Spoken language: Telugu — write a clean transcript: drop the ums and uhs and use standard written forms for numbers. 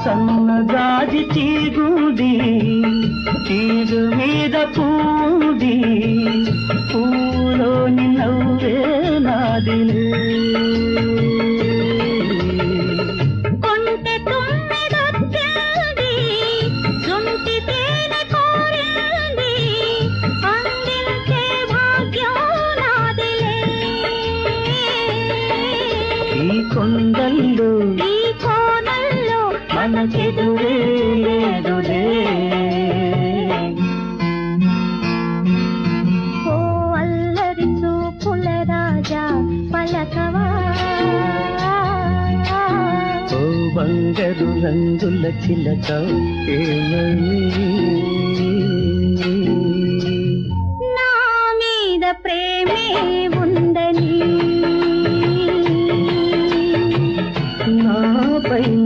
సన్నజాజి తీగుంది తీరు మీద పూది పూలోని నవ్వే నాదిలే ఈ కొండల్లో ఈ కోనల్లో మనకెదురే లేదులే ఓ అల్లరి చూపుల రాజా పలకవా ఓ బంగారు రంగుల చిలక ఏమని నా మీద ప్రేమే